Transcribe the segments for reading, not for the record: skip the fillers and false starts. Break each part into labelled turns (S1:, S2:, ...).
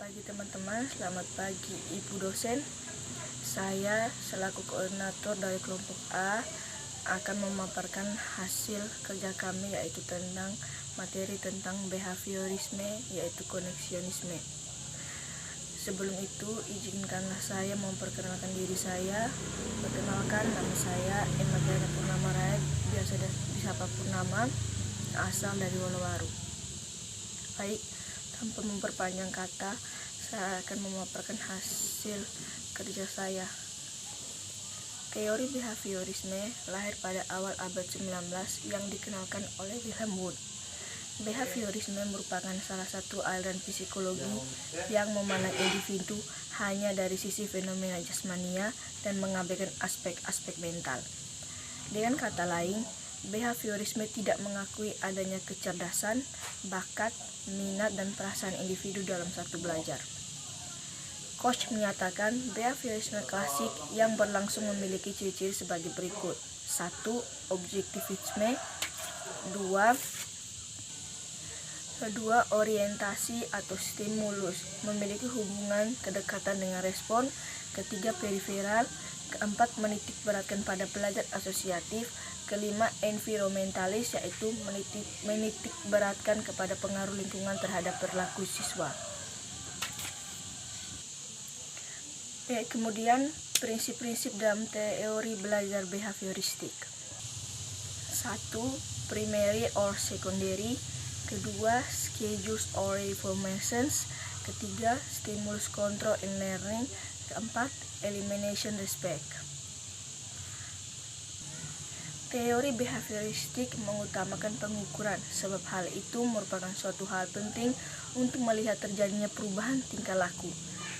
S1: pagi teman-teman, selamat pagi Ibu dosen. Saya selaku koordinator dari kelompok A akan memaparkan hasil kerja kami, yaitu tentang materi tentang behaviorisme, yaitu koneksionisme. Sebelum itu, izinkanlah saya memperkenalkan diri saya. Perkenalkan, nama saya Emma Diana Purnama Raid, biasa disapa Purnama, asal dari Wolowaru. Baik, tanpa memperpanjang kata, saya akan memaparkan hasil kerja saya. Teori behaviorisme lahir pada awal abad 19 yang dikenalkan oleh Wilhelm Wundt. Behaviorisme merupakan salah satu aliran psikologi yang memandang individu hanya dari sisi fenomena jasmania dan mengabaikan aspek-aspek mental. Dengan kata lain, behaviorisme tidak mengakui adanya kecerdasan, bakat, minat, dan perasaan individu dalam satu belajar. Koch menyatakan behaviorisme klasik yang berlangsung memiliki ciri-ciri sebagai berikut. 1. Objektivisme. 2. Orientasi atau stimulus, memiliki hubungan kedekatan dengan respon. 3. Periferal. 4. Menitik beratkan pada belajar asosiatif. 5. Environmentalis, yaitu menitik beratkan kepada pengaruh lingkungan terhadap perilaku siswa. Kemudian prinsip-prinsip dalam teori belajar behavioristik. 1. Primary or secondary. 2. Schedules or reformations. 3. Stimulus control in learning. 4. Elimination respect. Teori behavioristik mengutamakan pengukuran, sebab hal itu merupakan suatu hal penting untuk melihat terjadinya perubahan tingkah laku.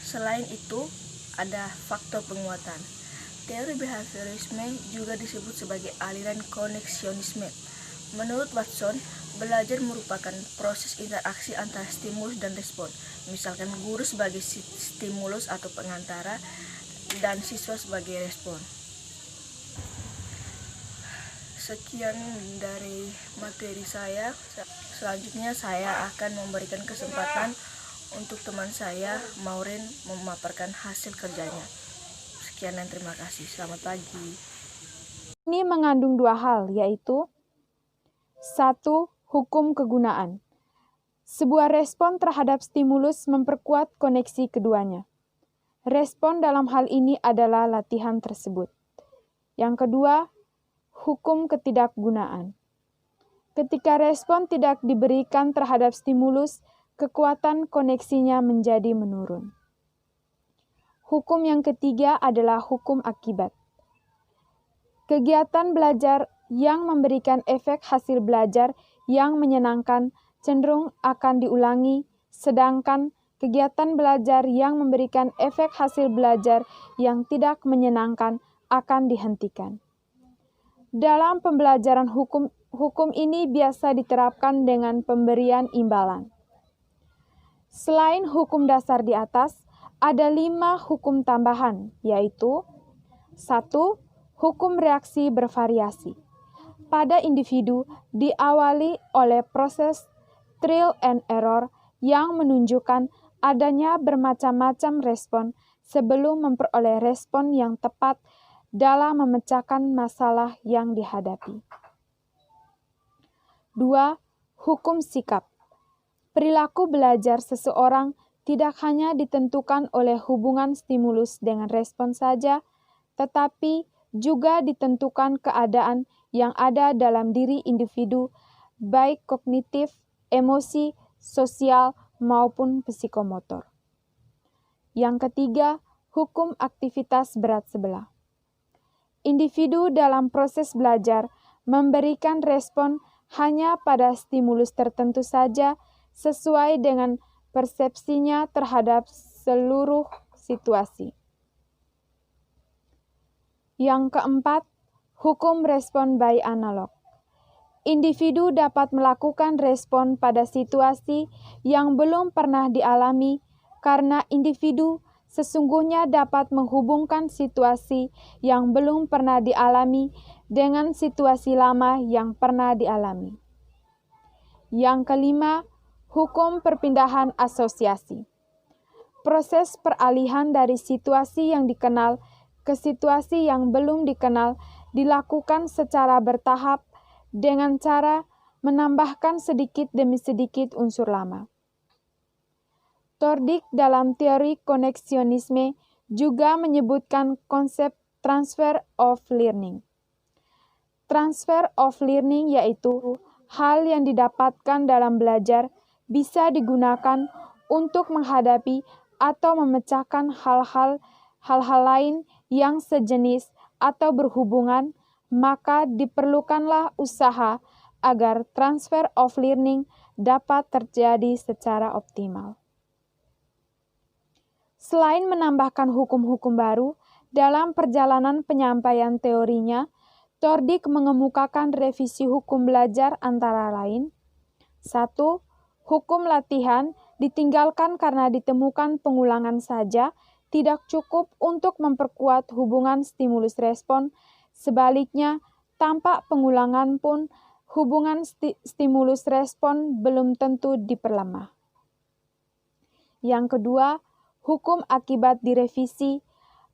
S1: Selain itu, ada faktor penguatan. Teori behaviorisme juga disebut sebagai aliran koneksionisme. Menurut Watson, belajar merupakan proses interaksi antara stimulus dan respon. Misalkan guru sebagai stimulus atau pengantara dan siswa sebagai respon. Sekian dari materi saya. Selanjutnya saya akan memberikan kesempatan untuk teman saya, Maureen, memaparkan hasil kerjanya. Sekian dan terima kasih. Selamat pagi.
S2: Ini mengandung dua hal, yaitu 1. Hukum kegunaan. Sebuah respon terhadap stimulus memperkuat koneksi keduanya. Respon dalam hal ini adalah latihan tersebut. Yang kedua, hukum ketidakgunaan. Ketika respon tidak diberikan terhadap stimulus, kekuatan koneksinya menjadi menurun. Hukum yang ketiga adalah hukum akibat. Kegiatan belajar yang memberikan efek hasil belajar yang menyenangkan cenderung akan diulangi, sedangkan kegiatan belajar yang memberikan efek hasil belajar yang tidak menyenangkan akan dihentikan. Dalam pembelajaran hukum ini biasa diterapkan dengan pemberian imbalan. Selain hukum dasar di atas, ada 5 hukum tambahan, yaitu 1. Hukum reaksi bervariasi. Pada individu diawali oleh proses trial and error yang menunjukkan adanya bermacam-macam respon sebelum memperoleh respon yang tepat dalam memecahkan masalah yang dihadapi. 2. Hukum sikap. Perilaku belajar seseorang tidak hanya ditentukan oleh hubungan stimulus dengan respon saja, tetapi juga ditentukan keadaan yang ada dalam diri individu, baik kognitif, emosi, sosial, maupun psikomotor. Yang ketiga, hukum aktivitas berat sebelah. Individu dalam proses belajar memberikan respon hanya pada stimulus tertentu saja sesuai dengan persepsinya terhadap seluruh situasi. Yang keempat, hukum respon by analog. Individu dapat melakukan respon pada situasi yang belum pernah dialami karena individu sesungguhnya dapat menghubungkan situasi yang belum pernah dialami dengan situasi lama yang pernah dialami. Yang kelima, hukum perpindahan asosiasi. Proses peralihan dari situasi yang dikenal ke situasi yang belum dikenal dilakukan secara bertahap dengan cara menambahkan sedikit demi sedikit unsur lama. Thorndike dalam teori koneksionisme juga menyebutkan konsep transfer of learning. Transfer of learning yaitu hal yang didapatkan dalam belajar bisa digunakan untuk menghadapi atau memecahkan hal-hal lain yang sejenis atau berhubungan, maka diperlukanlah usaha agar transfer of learning dapat terjadi secara optimal. Selain menambahkan hukum-hukum baru, dalam perjalanan penyampaian teorinya, Thorndike mengemukakan revisi hukum belajar antara lain. 1. Hukum latihan ditinggalkan karena ditemukan pengulangan saja tidak cukup untuk memperkuat hubungan stimulus-respon. Sebaliknya, tanpa pengulangan pun hubungan stimulus-respon belum tentu diperlemah. Yang kedua, hukum akibat direvisi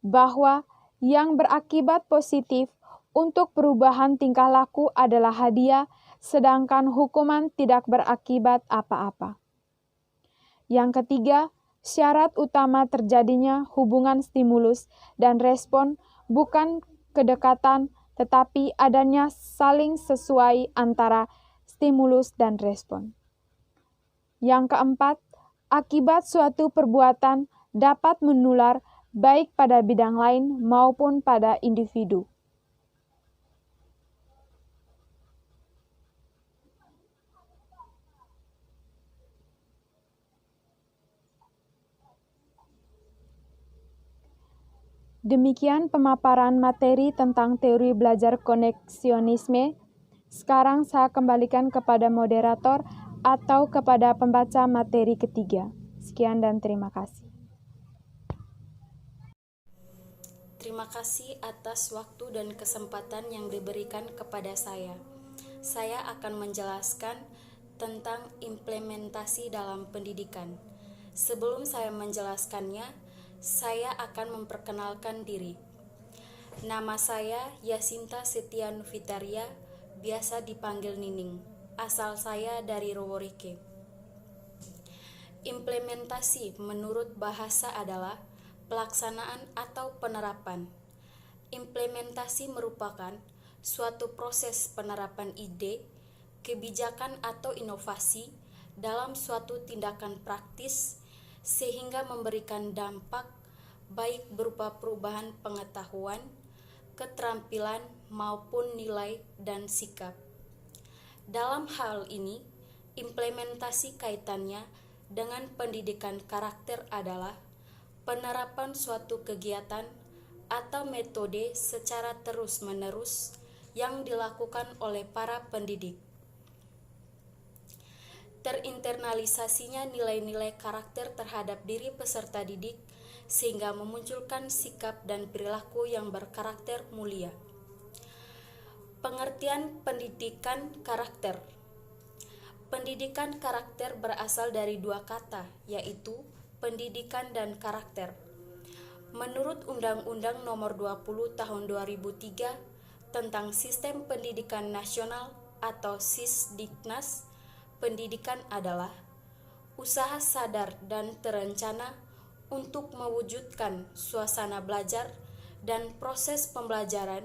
S2: bahwa yang berakibat positif untuk perubahan tingkah laku adalah hadiah, sedangkan hukuman tidak berakibat apa-apa. Yang ketiga, syarat utama terjadinya hubungan stimulus dan respon bukan kedekatan, tetapi adanya saling sesuai antara stimulus dan respon. Yang keempat, akibat suatu perbuatan dapat menular baik pada bidang lain maupun pada individu. Demikian pemaparan materi tentang teori belajar koneksionisme. Sekarang saya kembalikan kepada moderator atau kepada pembaca materi ketiga. Sekian dan terima kasih.
S3: Terima kasih atas waktu dan kesempatan yang diberikan kepada saya. Saya akan menjelaskan tentang implementasi dalam pendidikan. Sebelum saya menjelaskannya, saya akan memperkenalkan diri. Nama saya Yasinta Setianu Vitaria, biasa dipanggil Nining. Asal saya dari Roworike. Implementasi menurut bahasa adalah pelaksanaan atau penerapan. Implementasi merupakan suatu proses penerapan ide, kebijakan atau inovasi dalam suatu tindakan praktis sehingga memberikan dampak baik berupa perubahan pengetahuan, keterampilan maupun nilai dan sikap. Dalam hal ini, implementasi kaitannya dengan pendidikan karakter adalah penerapan suatu kegiatan atau metode secara terus-menerus yang dilakukan oleh para pendidik. Terinternalisasinya nilai-nilai karakter terhadap diri peserta didik sehingga memunculkan sikap dan perilaku yang berkarakter mulia. Pengertian pendidikan karakter. Pendidikan karakter berasal dari dua kata, yaitu pendidikan dan karakter. Menurut Undang-Undang Nomor 20 Tahun 2003 tentang Sistem Pendidikan Nasional atau Sisdiknas, pendidikan adalah usaha sadar dan terencana untuk mewujudkan suasana belajar dan proses pembelajaran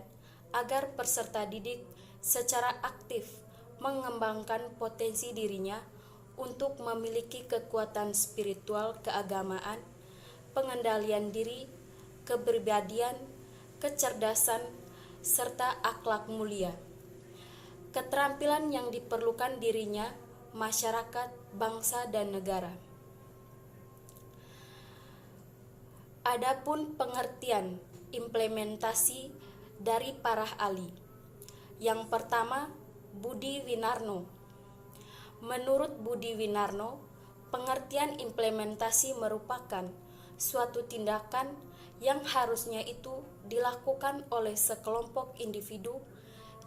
S3: agar peserta didik secara aktif mengembangkan potensi dirinya untuk memiliki kekuatan spiritual keagamaan, pengendalian diri, kepribadian, kecerdasan, serta akhlak mulia. Keterampilan yang diperlukan dirinya, masyarakat, bangsa, dan negara. Adapun pengertian implementasi dari para ahli. Yang pertama, Budi Winarno. Menurut Budi Winarno, pengertian implementasi merupakan suatu tindakan yang harusnya itu dilakukan oleh sekelompok individu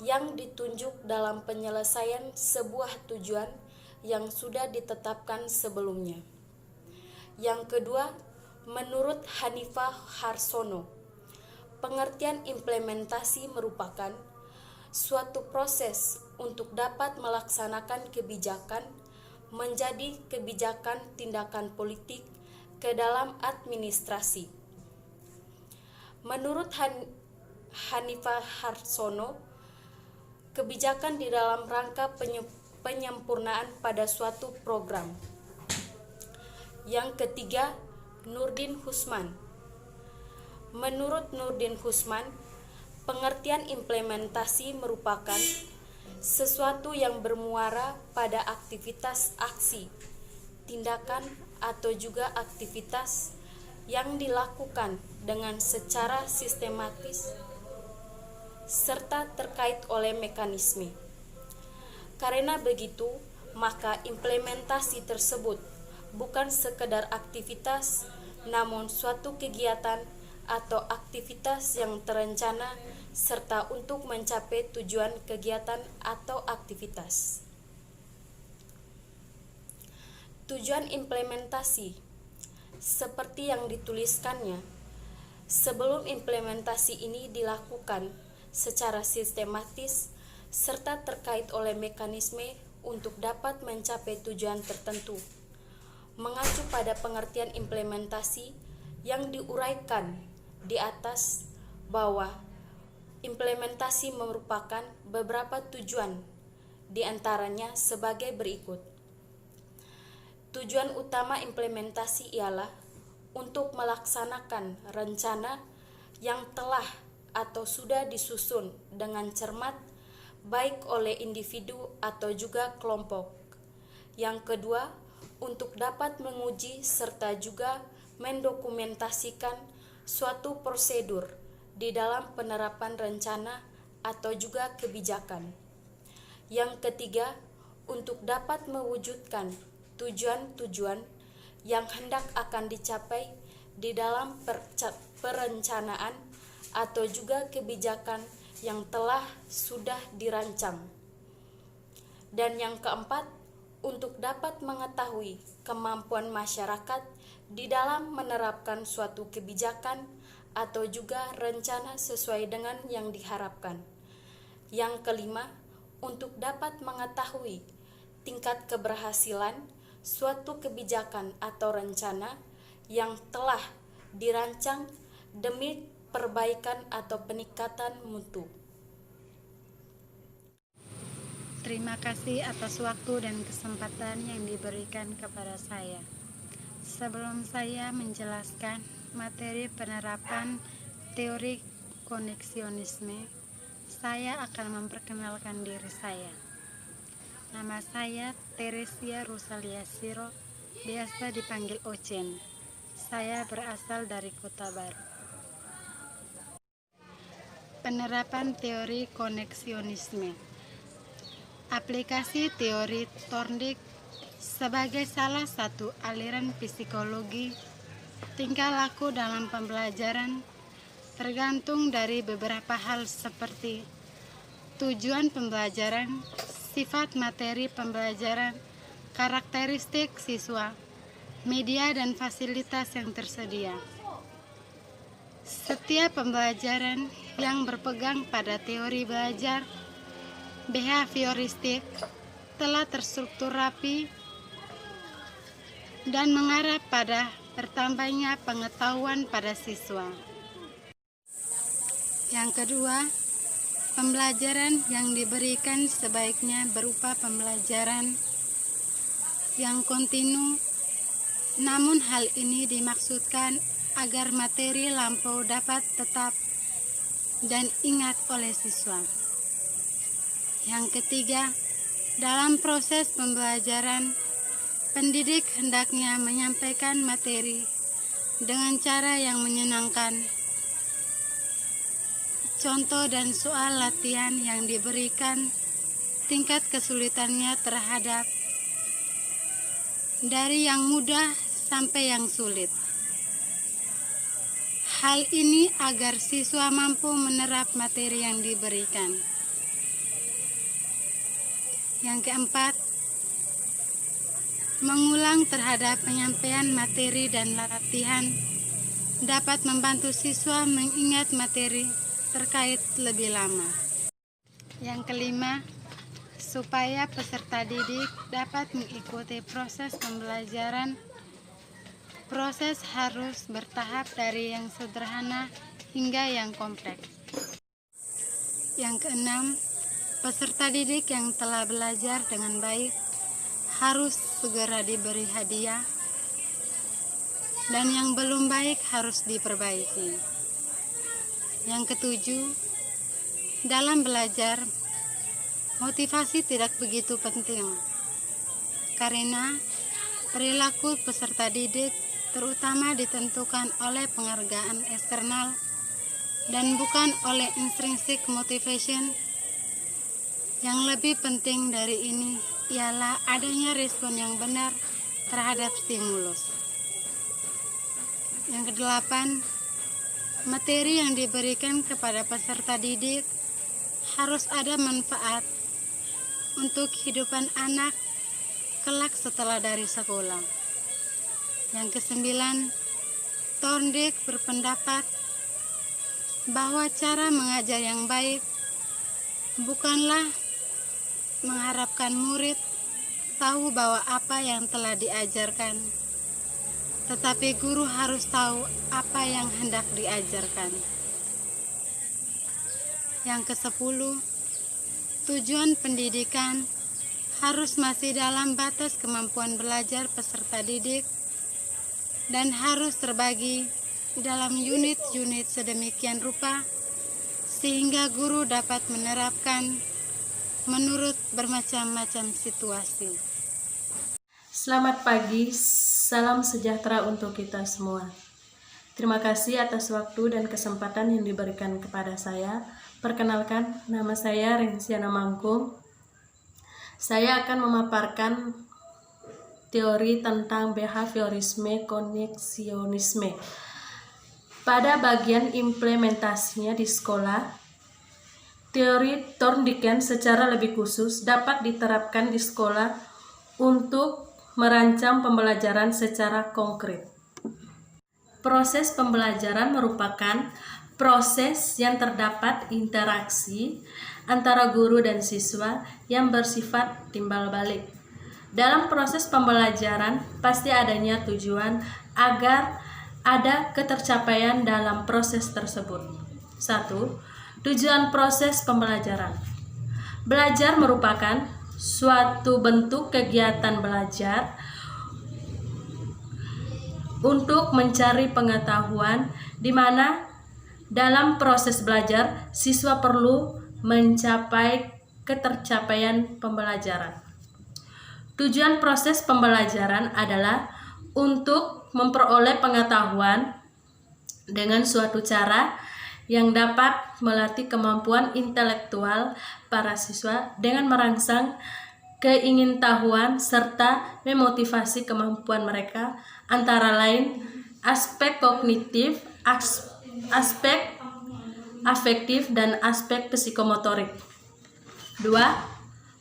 S3: yang ditunjuk dalam penyelesaian sebuah tujuan yang sudah ditetapkan sebelumnya. Yang kedua, Menurut Hanifah Harsono, pengertian implementasi merupakan suatu proses untuk dapat melaksanakan kebijakan menjadi kebijakan tindakan politik ke dalam administrasi. Menurut Hanifah Harsono, kebijakan di dalam rangka penyempurnaan pada suatu program. Yang ketiga, Nurdin Husman. Menurut Nurdin Husman, pengertian implementasi merupakan sesuatu yang bermuara pada aktivitas aksi, tindakan, atau juga aktivitas yang dilakukan dengan secara sistematis serta terkait oleh mekanisme. Karena begitu, maka implementasi tersebut bukan sekedar aktivitas, namun suatu kegiatan atau aktivitas yang terencana serta untuk mencapai tujuan kegiatan atau aktivitas. Tujuan implementasi seperti yang dituliskannya, sebelum implementasi ini dilakukan secara sistematis serta terkait oleh mekanisme untuk dapat mencapai tujuan tertentu. Mengacu pada pengertian implementasi yang diuraikan di atas bahwa implementasi merupakan beberapa tujuan, di antaranya sebagai berikut. Tujuan utama implementasi ialah untuk melaksanakan rencana yang telah atau sudah disusun dengan cermat baik oleh individu atau juga kelompok. Yang kedua, untuk dapat menguji serta juga mendokumentasikan suatu prosedur di dalam penerapan rencana atau juga kebijakan. Yang ketiga, untuk dapat mewujudkan tujuan-tujuan yang hendak akan dicapai di dalam perencanaan atau juga kebijakan yang telah sudah dirancang. Dan yang keempat, untuk dapat mengetahui kemampuan masyarakat di dalam menerapkan suatu kebijakan atau juga rencana sesuai dengan yang diharapkan. Yang kelima, untuk dapat mengetahui tingkat keberhasilan suatu kebijakan atau rencana yang telah dirancang demi perbaikan atau peningkatan mutu.
S4: Terima kasih atas waktu dan kesempatan yang diberikan kepada saya. Sebelum saya menjelaskan materi penerapan teori koneksionisme, saya akan memperkenalkan diri saya. Nama saya Teresia Rosalia Siro, biasa dipanggil Ocen. Saya berasal dari Kota Baru. Penerapan teori koneksionisme. Aplikasi teori Thorndike sebagai salah satu aliran psikologi tingkah laku dalam pembelajaran tergantung dari beberapa hal seperti tujuan pembelajaran, sifat materi pembelajaran, karakteristik siswa, media dan fasilitas yang tersedia. Setiap pembelajaran yang berpegang pada teori belajar behavioristik telah terstruktur rapi dan mengarah pada bertambahnya pengetahuan pada siswa. Yang kedua, pembelajaran yang diberikan sebaiknya berupa pembelajaran yang kontinu, namun hal ini dimaksudkan agar materi lampau dapat tetap dan ingat oleh siswa. Yang ketiga, dalam proses pembelajaran, pendidik hendaknya menyampaikan materi dengan cara yang menyenangkan. Contoh dan soal latihan yang diberikan, tingkat kesulitannya terhadap dari yang mudah sampai yang sulit. Hal ini agar siswa mampu menerap materi yang diberikan. Yang keempat, mengulang terhadap penyampaian materi dan latihan dapat membantu siswa mengingat materi terkait lebih lama. Yang kelima, supaya peserta didik dapat mengikuti proses pembelajaran. Proses harus bertahap dari yang sederhana hingga yang kompleks. Yang keenam, peserta didik yang telah belajar dengan baik harus segera diberi hadiah, dan yang belum baik harus diperbaiki. Yang ketujuh, dalam belajar, motivasi tidak begitu penting, karena perilaku peserta didik terutama ditentukan oleh penghargaan eksternal dan bukan oleh intrinsic motivation. Yang lebih penting dari ini ialah adanya respon yang benar terhadap stimulus. Yang kedelapan, materi yang diberikan kepada peserta didik harus ada manfaat untuk kehidupan anak kelak setelah dari sekolah. Yang kesembilan, Thorndike berpendapat bahwa cara mengajar yang baik bukanlah mengharapkan murid tahu bahwa apa yang telah diajarkan, tetapi guru harus tahu apa yang hendak diajarkan. Yang ke-10, tujuan pendidikan harus masih dalam batas kemampuan belajar peserta didik dan harus terbagi dalam unit-unit sedemikian rupa sehingga guru dapat menerapkan menurut bermacam-macam situasi.
S5: Selamat pagi, salam sejahtera untuk kita semua. Terima kasih atas waktu dan kesempatan yang diberikan kepada saya. Perkenalkan, nama saya Rensiana Mangkung. Saya akan memaparkan teori tentang behaviorisme koneksionisme. Pada bagian implementasinya di sekolah, teori Thorndike secara lebih khusus dapat diterapkan di sekolah untuk merancang pembelajaran secara konkret. Proses pembelajaran merupakan proses yang terdapat interaksi antara guru dan siswa yang bersifat timbal balik. Dalam proses pembelajaran pasti adanya tujuan agar ada ketercapaian dalam proses tersebut. 1. Tujuan proses pembelajaran. Belajar merupakan suatu bentuk kegiatan belajar untuk mencari pengetahuan, di mana dalam proses belajar siswa perlu mencapai ketercapaian pembelajaran. Tujuan proses pembelajaran adalah untuk memperoleh pengetahuan dengan suatu cara yang dapat melatih kemampuan intelektual para siswa dengan merangsang keingintahuan serta memotivasi kemampuan mereka, antara lain aspek kognitif, aspek afektif, dan aspek psikomotorik. 2.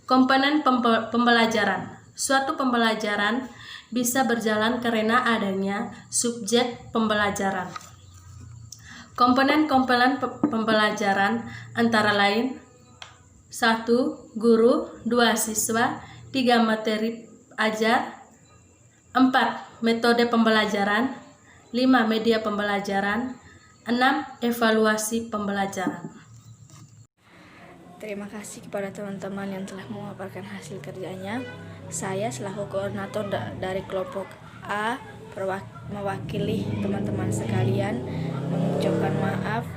S5: Komponen pembelajaran. Suatu pembelajaran bisa berjalan karena adanya subjek pembelajaran. Komponen-komponen pembelajaran antara lain: 1. Guru, 2. Siswa, 3. Materi ajar, 4. Metode pembelajaran, 5. Media pembelajaran, 6. Evaluasi pembelajaran.
S1: Terima kasih kepada teman-teman yang telah memaparkan hasil kerjanya. Saya selaku koordinator dari kelompok A mewakili teman-teman sekalian mengucapkan maaf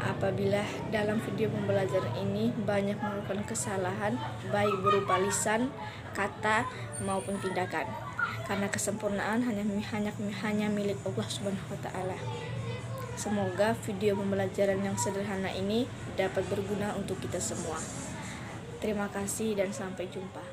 S1: apabila dalam video pembelajaran ini banyak melakukan kesalahan baik berupa lisan, kata maupun tindakan. Karena kesempurnaan hanya milik Allah Subhanahu wa taala. Semoga video pembelajaran yang sederhana ini dapat berguna untuk kita semua. Terima kasih dan sampai jumpa.